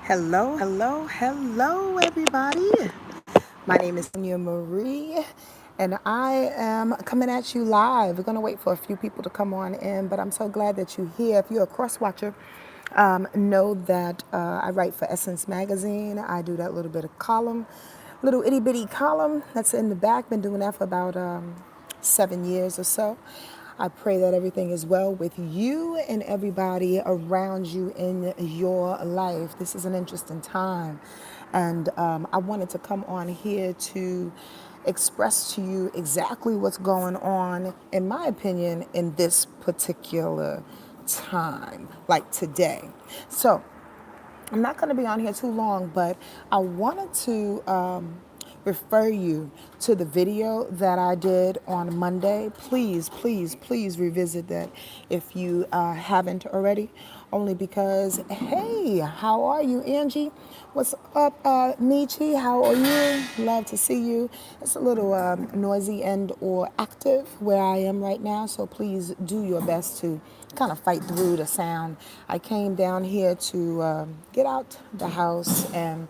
Hello, hello, hello, everybody. My name is Sonia Marie, and I am coming at you live. We're going to wait for a few people to come on in, but I'm so glad that you're here. If you're a cross watcher, know that I write for Essence Magazine. I do that little bit of column, little itty bitty column that's in the back. Been doing that for about 7 years or so. I pray that everything is well with you and everybody around you in your life. This is an interesting time. And I wanted to come on here to express to you exactly what's going on, in my opinion, in this particular time, like today. So, I'm not going to be on here too long, but I wanted to refer you to the video that I did on Monday. Please, please, please revisit that if you haven't already. Only because, hey, how are you, Angie? What's up, Michi? How are you? Love to see you. It's a little noisy and or active where I am right now, so please do your best to kind of fight through the sound. I came down here to get out the house and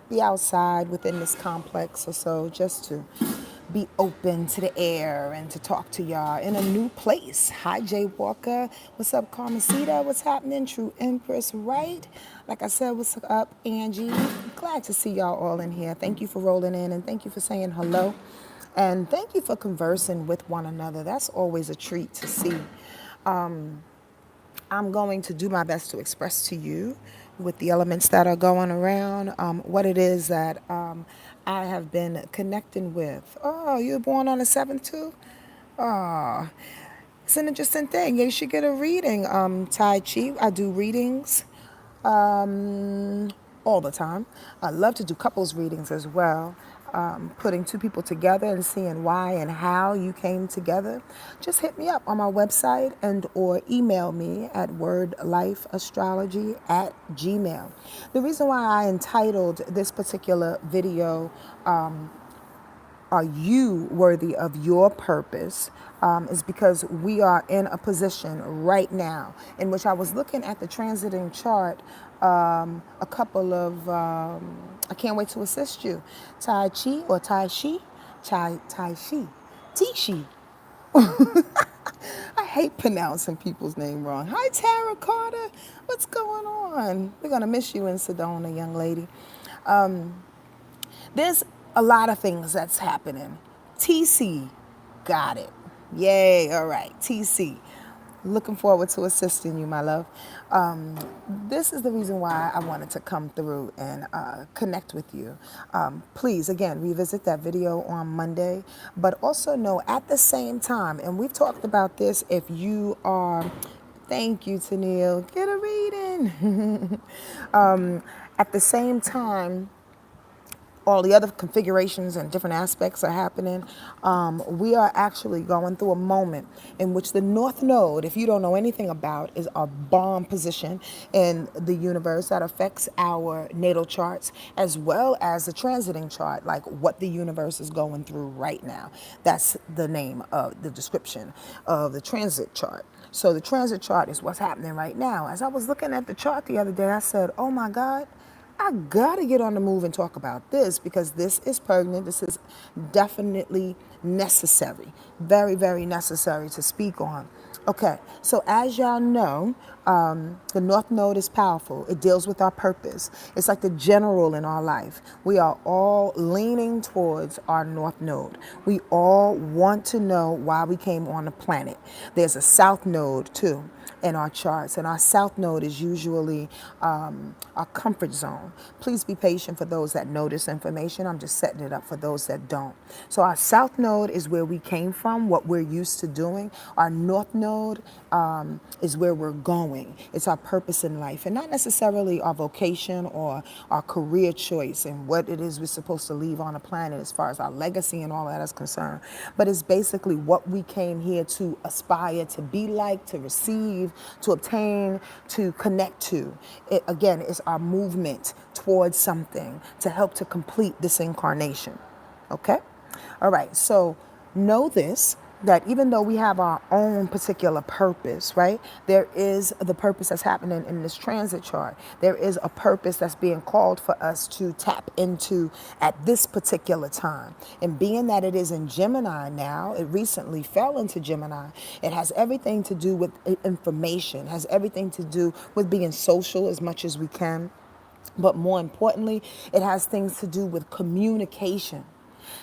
be outside within this complex or so, just to be open to the air and to talk to y'all in a new place. Hi, Jay Walker. What's up, Carmencita? What's happening? True Empress, right? Like I said, what's up, Angie? Glad to see y'all all in here. Thank you for rolling in, and thank you for saying hello. And thank you for conversing with one another. That's always a treat to see. I'm going to do my best to express to you, with the elements that are going around, what it is that I have been connecting with. Oh, you were born on the 7th too? Oh, it's an interesting thing. You should get a reading. Tai Chi, I do readings all the time. I love to do couples readings as well. Putting two people together and seeing why and how you came together. Just hit me up on my website and or email me at wordlifeastrology@gmail. The reason why I entitled this particular video, are you worthy of your purpose, is because we are in a position right now in which I was looking at the transiting chart, a couple of, I can't wait to assist you, Tai Chi or Tai Chi, Tai Chi, Tishi. I hate pronouncing people's name wrong. Hi, Tara Carter. What's going on? We're going to miss you in Sedona, young lady. There's a lot of things that's happening. TC, got it. Yay, all right, TC. Looking forward to assisting you, my love. This is the reason why I wanted to come through and connect with you. Please, again, revisit that video on Monday, but also know at the same time, and we've talked about this, if you are, thank you, Tennille, get a reading. At the same time, all the other configurations and different aspects are happening. We are actually going through a moment in which the North Node, if you don't know anything about, is our bomb position in the universe that affects our natal charts as well as the transiting chart, like what the universe is going through right now. That's the name of the description of the transit chart. So the transit chart is what's happening right now. As I was looking at the chart the other day, I said, oh my God, I gotta get on the move and talk about this because this is pertinent. This is definitely necessary. Very, very necessary to speak on. Okay, so as y'all know, the North Node is powerful. It deals with our purpose. It's like the general in our life. We are all leaning towards our North Node. We all want to know why we came on the planet. There's a South Node too in our charts, and our South Node is usually our comfort zone. Please be patient for those that know this information. I'm just setting it up for those that don't. So our South Node is where we came from, what we're used to doing. Our North Node is where we're going. It's our purpose in life, and not necessarily our vocation or our career choice and what it is we're supposed to leave on the planet as far as our legacy and all that is concerned. But it's basically what we came here to aspire to be like, to receive, to obtain, to connect to. It, again, is our movement towards something to help to complete this incarnation. Okay? All right, so know this, that even though we have our own particular purpose, right? There is the purpose that's happening in this transit chart. There is a purpose that's being called for us to tap into at this particular time. And being that it is in Gemini now, it recently fell into Gemini, it has everything to do with information, has everything to do with being social as much as we can. But more importantly, it has things to do with communication,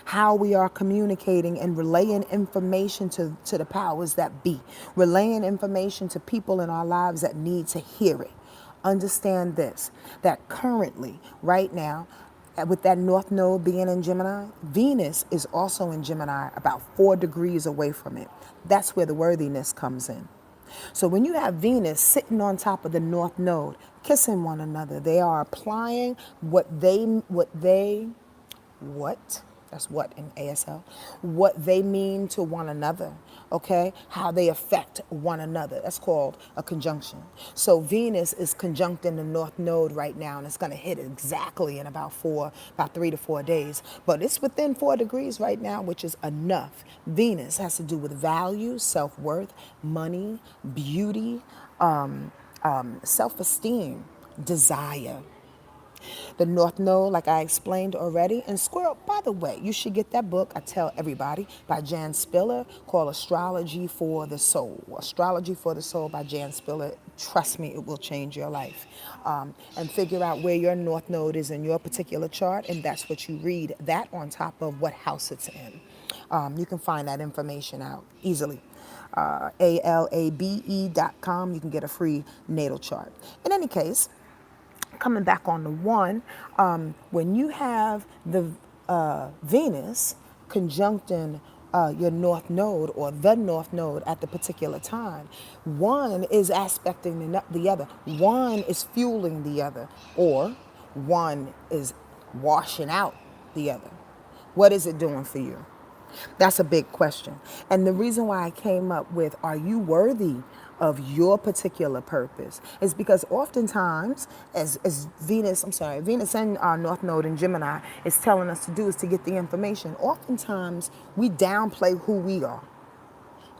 how we are communicating and relaying information to the powers that be, relaying information to people in our lives that need to hear it. Understand this, that currently, right now, with that North Node being in Gemini, Venus is also in Gemini, about 4 degrees away from it. That's where the worthiness comes in. So when you have Venus sitting on top of the North Node, kissing one another, they are applying what that's what in ASL, what they mean to one another, okay? How they affect one another. That's called a conjunction. So Venus is conjuncting the North Node right now, and it's going to hit exactly in about 3 to 4 days. But it's within 4 degrees right now, which is enough. Venus has to do with value, self-worth, money, beauty, self-esteem, desire. The North Node, like I explained already. And Squirrel, by the way, you should get that book, I tell everybody, by Jan Spiller, called Astrology for the Soul. Astrology for the Soul by Jan Spiller. Trust me, it will change your life. And figure out where your North Node is in your particular chart, and that's what you read. That on top of what house it's in. You can find that information out easily. ALABE.com. You can get a free natal chart. In any case, coming back on the one, when you have the Venus conjuncting your North Node or the North Node at the particular time, one is aspecting the other. One is fueling the other, or one is washing out the other. What is it doing for you? That's a big question. And the reason why I came up with, are you worthy of your particular purpose, is because oftentimes, as Venus and our North Node in Gemini is telling us to do, is to get the information. Oftentimes, we downplay who we are.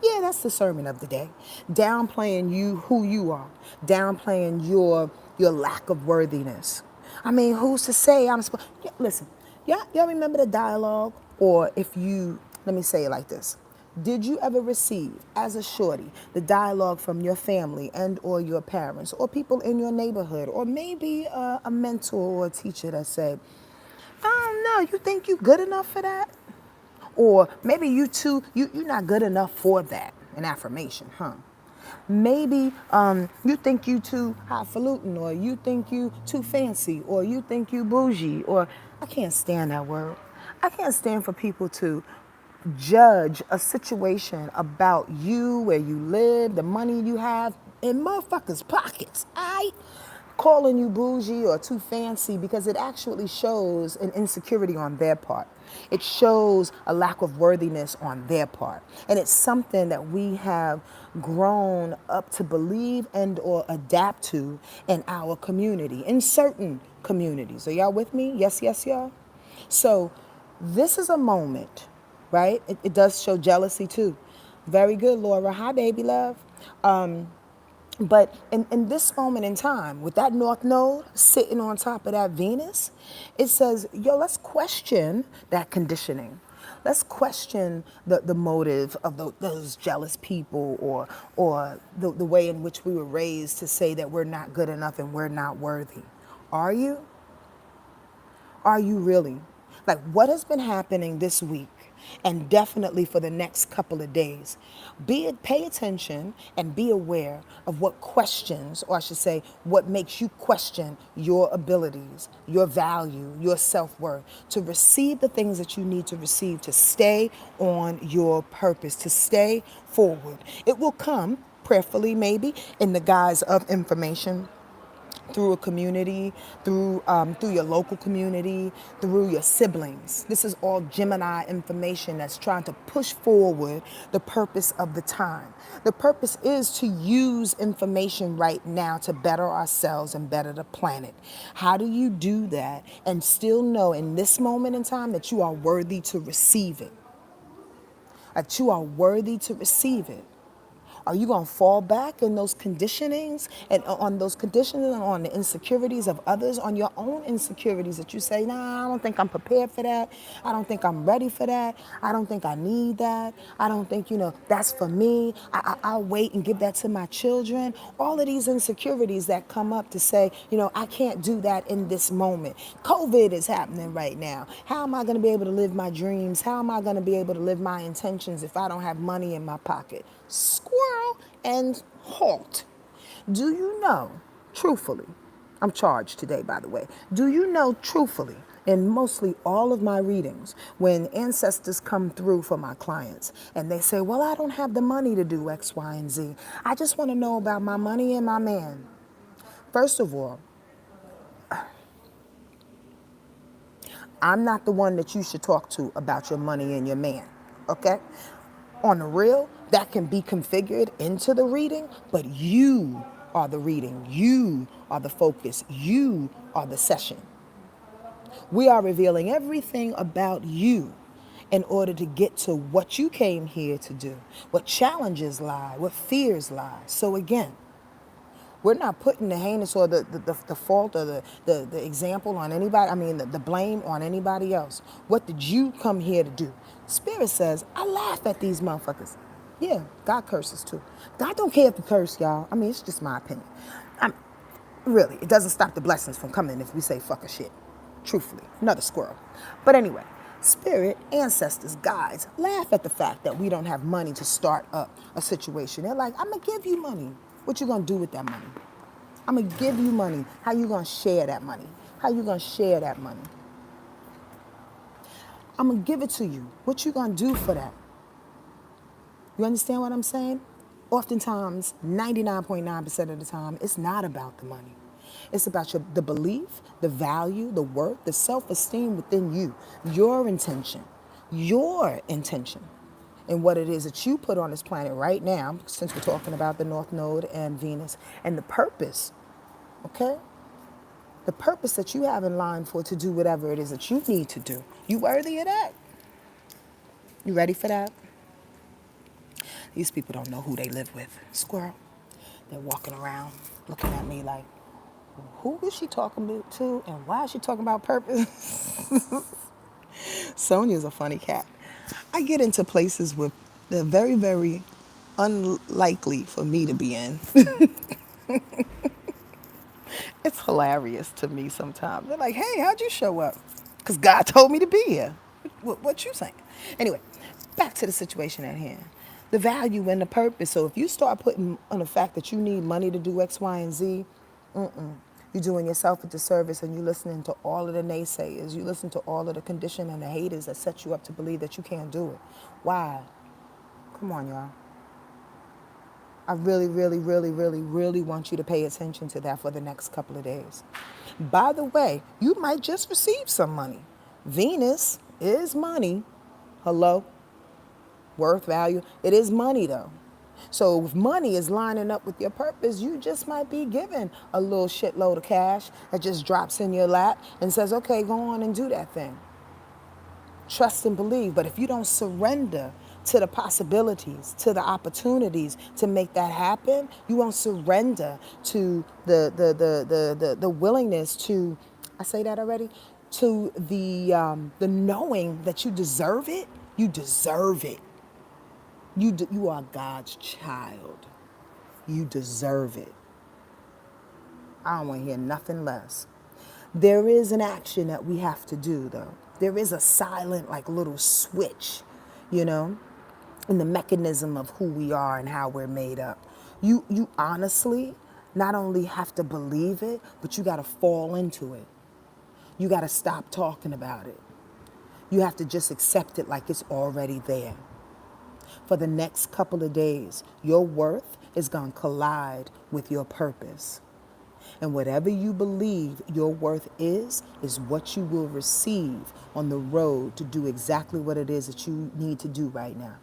Yeah, that's the sermon of the day. Downplaying who you are. Downplaying your lack of worthiness. I mean, who's to say I'm supposed? Yeah, listen, y'all remember the dialogue? Or if you, let me say it like this. Did you ever receive, as a shorty, the dialogue from your family and or your parents or people in your neighborhood, or maybe a mentor or a teacher that said, I don't know, you think you good enough for that? Or maybe you're not good enough for that, an affirmation, huh? Maybe you think you too highfalutin, or you think you too fancy, or you think you bougie, or I can't stand that word. I can't stand for people to judge a situation about you, where you live, the money you have in motherfuckers' pockets. Calling you bougie or too fancy, because it actually shows an insecurity on their part. It shows a lack of worthiness on their part. And it's something that we have grown up to believe and or adapt to in our community, in certain communities. Are y'all with me? Yes, yes, y'all? So this is a moment, right? It does show jealousy too. Very good, Laura. Hi, baby love. But in this moment in time, with that North Node sitting on top of that Venus, it says, yo, let's question that conditioning. Let's question the motive of those jealous people, or the way in which we were raised to say that we're not good enough and we're not worthy. Are you? Are you really? Like, what has been happening this week, and definitely for the next couple of days? Pay attention and be aware of what questions, or I should say, what makes you question your abilities, your value, your self-worth, to receive the things that you need to receive, to stay on your purpose, to stay forward. It will come, prayerfully maybe, in the guise of information, through a community, through your local community, through your siblings. This is all Gemini information that's trying to push forward the purpose of the time. The purpose is to use information right now to better ourselves and better the planet. How do you do that and still know in this moment in time that you are worthy to receive it? that you are worthy to receive it? Are you going to fall back in those conditionings and on those conditioning, on the insecurities of others, on your own insecurities that you say, nah, I don't think I'm prepared for that. I don't think I'm ready for that. I don't think I need that. I don't think, that's for me. I'll wait and give that to my children. All of these insecurities that come up to say, I can't do that in this moment. COVID is happening right now. How am I going to be able to live my dreams? How am I going to be able to live my intentions if I don't have money in my pocket? Squirrel and halt. Do you know, truthfully, I'm charged today, by the way. Do you know, truthfully, in mostly all of my readings, when ancestors come through for my clients and they say, well, I don't have the money to do X, Y, and Z. I just want to know about my money and my man. First of all, I'm not the one that you should talk to about your money and your man, okay? On the real, that can be configured into the reading, but you are the reading. You are the focus. You are the session. We are revealing everything about you in order to get to what you came here to do, what challenges lie, what fears lie. So again, we're not putting the heinous or the fault or the example on anybody, the blame on anybody else. What did you come here to do? Spirit says, I laugh at these motherfuckers. Yeah, God curses too. God don't care if you curse, y'all. It's just my opinion. I'm, Really, it doesn't stop the blessings from coming if we say fuck a shit. Truthfully, another squirrel. But anyway, spirit, ancestors, guides, laugh at the fact that we don't have money to start up a situation. They're like, I'm gonna give you money. What you gonna do with that money? I'm gonna give you money. How you gonna share that money? How you gonna share that money? I'm gonna give it to you. What you gonna do for that? You understand what I'm saying? Oftentimes, 99.9% of the time, it's not about the money. It's about the belief, the value, the worth, the self-esteem within you, your intention, and what it is that you put on this planet right now, since we're talking about the North Node and Venus, and the purpose, okay? The purpose that you have in line for to do whatever it is that you need to do. You worthy of that? You ready for that? These people don't know who they live with. Squirrel. They're walking around looking at me like, who is she talking to and why is she talking about purpose? Sonia's a funny cat. I get into places with they're very, very unlikely for me to be in. It's hilarious to me sometimes. They're like, hey, how'd you show up? Because God told me to be here. What you saying? Anyway, back to the situation at hand. The value and the purpose. So if you start putting on the fact that you need money to do X, Y, and Z, you're doing yourself a disservice and you're listening to all of the naysayers. You listen to all of the condition and the haters that set you up to believe that you can't do it. Why? Come on, y'all. I really, really, really, really, really want you to pay attention to that for the next couple of days. By the way, you might just receive some money. Venus is money. Hello? Worth, value. It is money, though. So if money is lining up with your purpose, you just might be given a little shitload of cash that just drops in your lap and says, okay, go on and do that thing. Trust and believe. But if you don't surrender to the possibilities, to the opportunities to make that happen, you won't surrender to the willingness to, I say that already, to the knowing that you deserve it. You deserve it. You are God's child. You deserve it. I don't want to hear nothing less. There is an action that we have to do, though. There is a silent, like, little switch, in the mechanism of who we are and how we're made up. You honestly not only have to believe it, but you got to fall into it. You got to stop talking about it. You have to just accept it like it's already there. For the next couple of days, your worth is going to collide with your purpose. And whatever you believe your worth is what you will receive on the road to do exactly what it is that you need to do right now.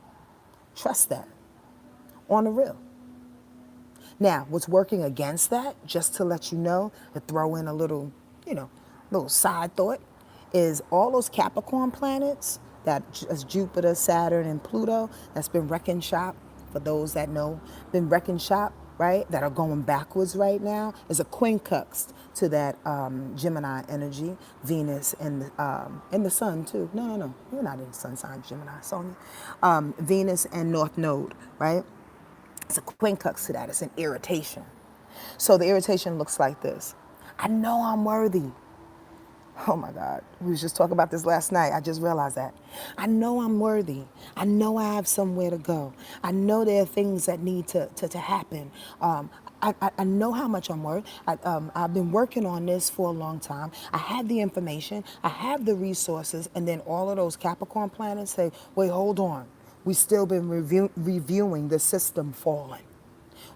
Trust that. On the real. Now, what's working against that, just to let you know, to throw in a little, little side thought, is all those Capricorn planets That's Jupiter, Saturn, and Pluto. That's been wrecking shop. For those that know, been wrecking shop, right? That are going backwards right now is a quincux to that Gemini energy, Venus, and the Sun too. No, no, no, you're not in the Sun sign, Gemini, Sonia. Venus and North Node, right? It's a quincux to that. It's an irritation. So the irritation looks like this. I know I'm worthy. Oh my God. We was just talking about this last night. I just realized that. I know I'm worthy. I know I have somewhere to go. I know there are things that need to happen. I know how much I'm worth. I've been working on this for a long time. I have the information. I have the resources. And then all of those Capricorn planets say, wait, hold on. We still been reviewing the system falling.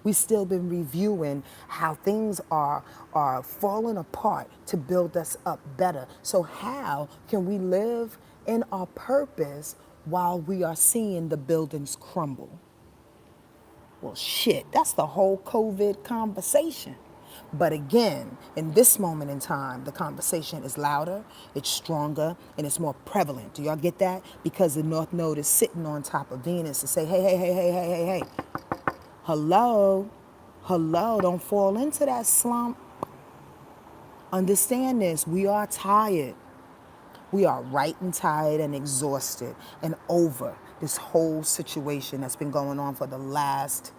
We've still been reviewing how things are falling apart to build us up better. So how can we live in our purpose while we are seeing the buildings crumble? Well, shit, that's the whole COVID conversation. But again, in this moment in time, the conversation is louder, it's stronger, and it's more prevalent. Do y'all get that? Because the North Node is sitting on top of Venus to say, hey, hey, hey, hey, hey, hey, hey. Hello, hello, don't fall into that slump. Understand this, we are tired. We are right and tired and exhausted and over this whole situation that's been going on for the last,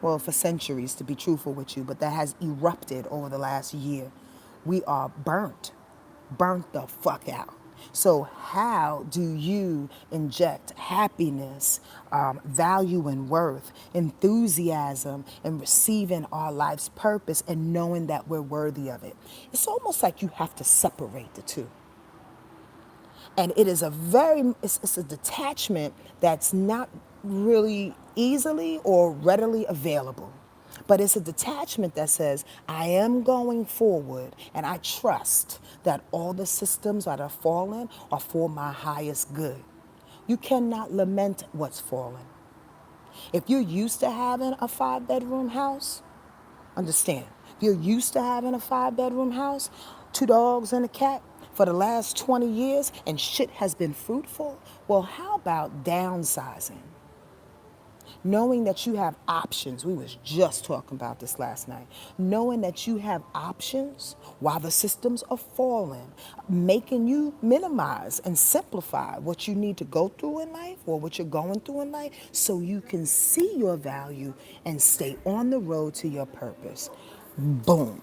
well, for centuries to be truthful with you, but that has erupted over the last year. We are burnt the fuck out. So how do you inject happiness, value and worth, enthusiasm, and receiving our life's purpose and knowing that we're worthy of it? It's almost like you have to separate the two. And it is it's a detachment that's not really easily or readily available. But it's a detachment that says, I am going forward and I trust that all the systems that are fallen are for my highest good. You cannot lament what's fallen. If you're used to having a 5-bedroom house, understand, if you're used to having a 5-bedroom house, 2 dogs and a cat for the last 20 years and shit has been fruitful, well, how about downsizing? Knowing that you have options. We was just talking about this last night. Knowing that you have options while the systems are falling, making you minimize and simplify what you need to go through in life or what you're going through in life so you can see your value and stay on the road to your purpose. Boom.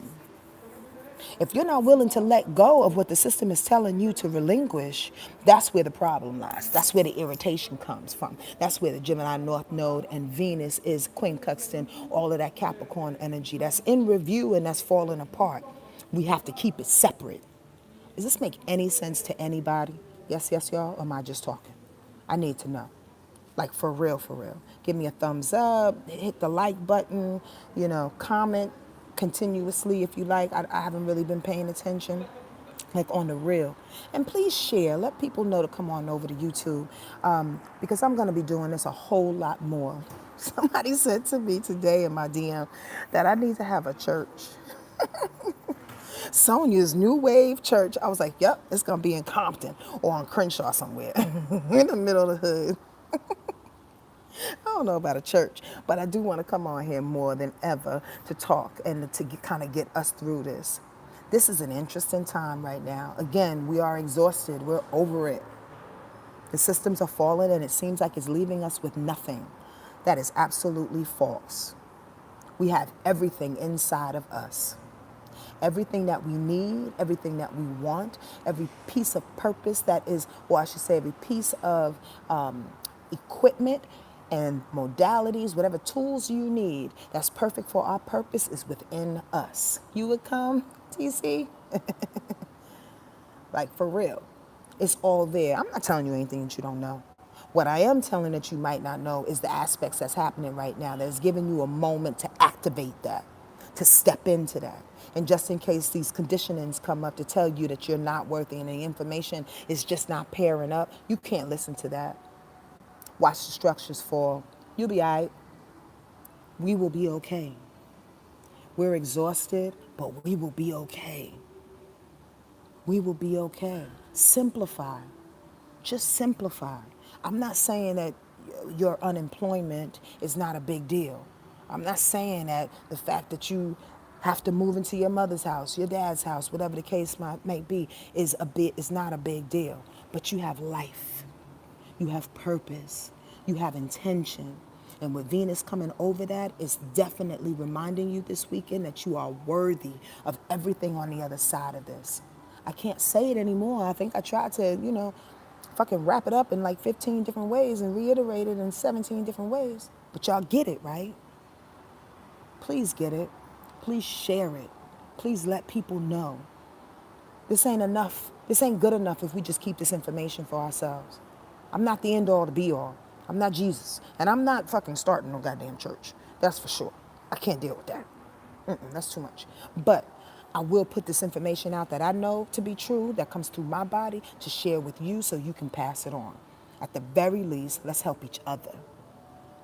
If you're not willing to let go of what the system is telling you to relinquish, that's where the problem lies. That's where the irritation comes from. That's where the Gemini North Node and Venus is quincunxing all of that Capricorn energy that's in review and that's falling apart. We have to keep it separate. Does this make any sense to anybody? Yes, yes, y'all? Or am I just talking? I need to know. Like for real, for real. Give me a thumbs up, hit the like button, comment continuously if you like. I haven't really been paying attention, like on the real. And please share. Let people know to come on over to YouTube because I'm going to be doing this a whole lot more. Somebody said to me today in my DM that I need to have a church. Sonia's New Wave Church. I was like, yep, it's going to be in Compton or on Crenshaw somewhere in the middle of the hood. I don't know about a church, but I do want to come on here more than ever to talk and to kind of get us through this. This is an interesting time right now. Again, we are exhausted. We're over it. The systems are falling and it seems like it's leaving us with nothing. That is absolutely false. We have everything inside of us. Everything that we need, everything that we want, every piece of purpose that is, or I should say every piece of equipment and modalities, whatever tools you need that's perfect for our purpose is within us. You would come, TC? Like for real. It's all there. I'm not telling you anything that you don't know. What I am telling that you might not know is the aspects that's happening right now that is giving you a moment to activate that, to step into that. And just in case these conditionings come up to tell you that you're not worthy and the information is just not pairing up, you can't listen to that. Watch the structures fall. You'll be all right. We will be okay. We're exhausted, but we will be okay. We will be okay. Simplify. Just simplify. I'm not saying that your unemployment is not a big deal. I'm not saying that the fact that you have to move into your mother's house, your dad's house, whatever the case may be, is not a big deal. But you have life, you have purpose, you have intention. And with Venus coming over that, it's definitely reminding you this weekend that you are worthy of everything on the other side of this. I can't say it anymore. I think I tried to, fucking wrap it up in like 15 different ways and reiterate it in 17 different ways. But y'all get it, right? Please get it. Please share it. Please let people know. This ain't enough. This ain't good enough if we just keep this information for ourselves. I'm not the end all to be all. I'm not Jesus. And I'm not fucking starting no goddamn church. That's for sure. I can't deal with that. That's too much. But I will put this information out that I know to be true, that comes through my body, to share with you so you can pass it on. At the very least, let's help each other.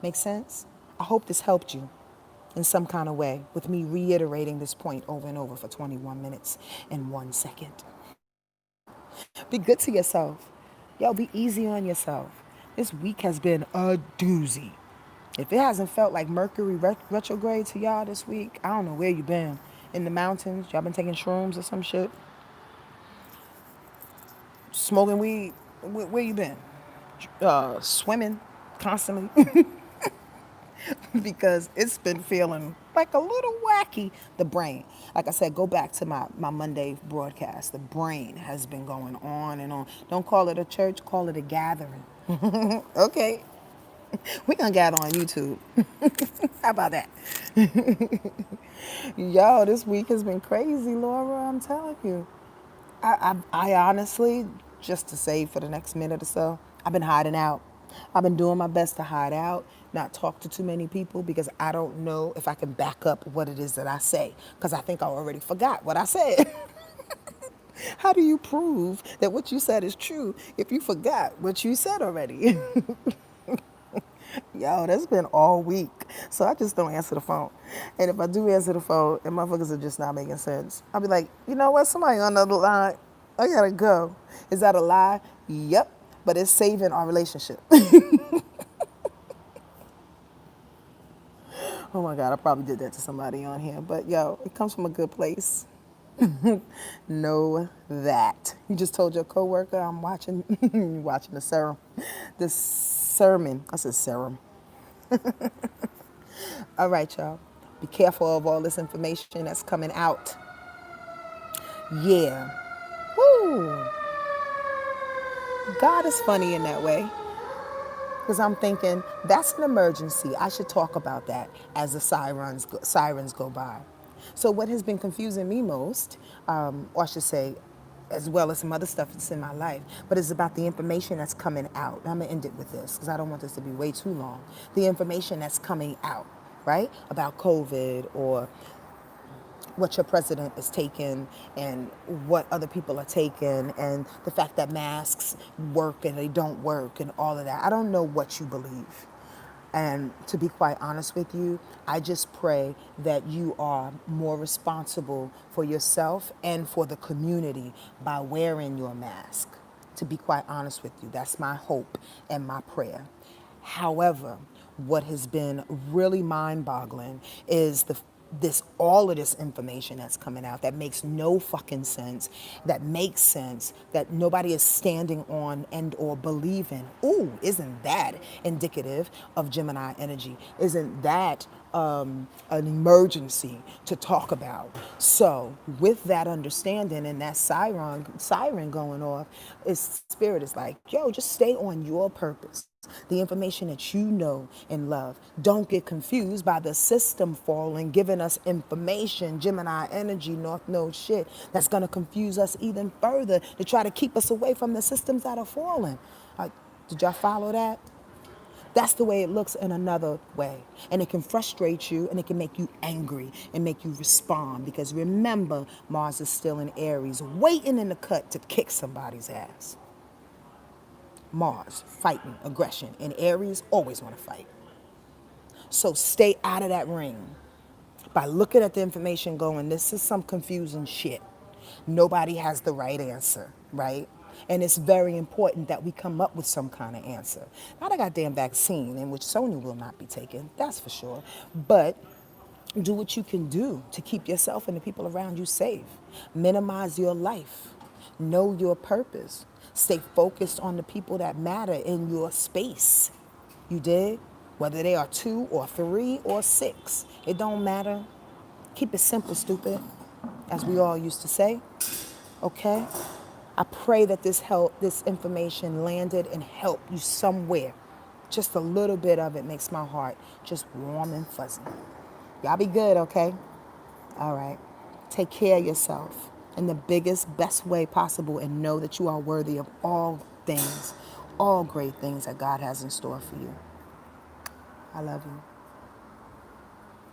Make sense? I hope this helped you in some kind of way with me reiterating this point over and over for 21 minutes and 1 second. Be good to yourself. Yo, be easy on yourself. This week has been a doozy. If it hasn't felt like Mercury retrograde to y'all this week, I don't know where you been. In the mountains? Y'all been taking shrooms or some shit? Smoking weed? Where you been? Swimming constantly? Because it's been feeling like a little wacky. The brain. Like I said, go back to my Monday broadcast. The brain has been going on and on. Don't call it a church, call it a gathering. Okay. We're going to gather on YouTube. How about that? Yo, this week has been crazy, Laura. I'm telling you. I honestly, just to say for the next minute or so, I've been hiding out. I've been doing my best to hide out, not talk to too many people because I don't know if I can back up what it is that I say because I think I already forgot what I said. How do you prove that what you said is true if you forgot what you said already? Yo, that's been all week. So I just don't answer the phone. And if I do answer the phone and motherfuckers are just not making sense, I'll be like, you know what? Somebody on the other line. I gotta go. Is that a lie? Yep. But it's saving our relationship. Oh my God, I probably did that to somebody on here. But yo, it comes from a good place. Know that. You just told your coworker I'm watching watching the serum. The sermon. I said serum. All right, y'all. Be careful of all this information that's coming out. Yeah. Woo. God is funny in that way. Because I'm thinking, that's an emergency. I should talk about that as the sirens go by. So what has been confusing me most, or I should say, as well as some other stuff that's in my life, but it's about the information that's coming out. I'm going to end it with this because I don't want this to be way too long. The information that's coming out, right? About COVID or what your president is taking and what other people are taking and the fact that masks work and they don't work and all of that. I don't know what you believe. And to be quite honest with you, I just pray that you are more responsible for yourself and for the community by wearing your mask. To be quite honest with you, that's my hope and my prayer. However, what has been really mind-boggling is all of this information that's coming out that makes no fucking sense, that makes sense, that nobody is standing on and or believing. Ooh, isn't that indicative of Gemini energy? Isn't that an emergency to talk about? So with that understanding and that siren going off, spirit is like, yo, just stay on your purpose. The information that you know and love. Don't get confused by the system falling, giving us information, Gemini energy, North Node shit, that's going to confuse us even further to try to keep us away from the systems that are falling. Did y'all follow that? That's the way it looks in another way. And it can frustrate you and it can make you angry and make you respond. Because remember, Mars is still in Aries, waiting in the cut to kick somebody's ass. Mars, fighting, aggression. And Aries always want to fight. So stay out of that ring. By looking at the information going, this is some confusing shit. Nobody has the right answer, right? And it's very important that we come up with some kind of answer. Not a goddamn vaccine, in which Sony will not be taken, that's for sure. But do what you can do to keep yourself and the people around you safe. Minimize your life. Know your purpose. Stay focused on the people that matter in your space. You dig? Whether they are 2 or 3 or 6, it don't matter. Keep it simple, stupid, as we all used to say. Okay? I pray that this information landed and helped you somewhere. Just a little bit of it makes my heart just warm and fuzzy. Y'all be good, okay? All right. Take care of yourself in the biggest, best way possible and know that you are worthy of all things, all great things that God has in store for you. I love you.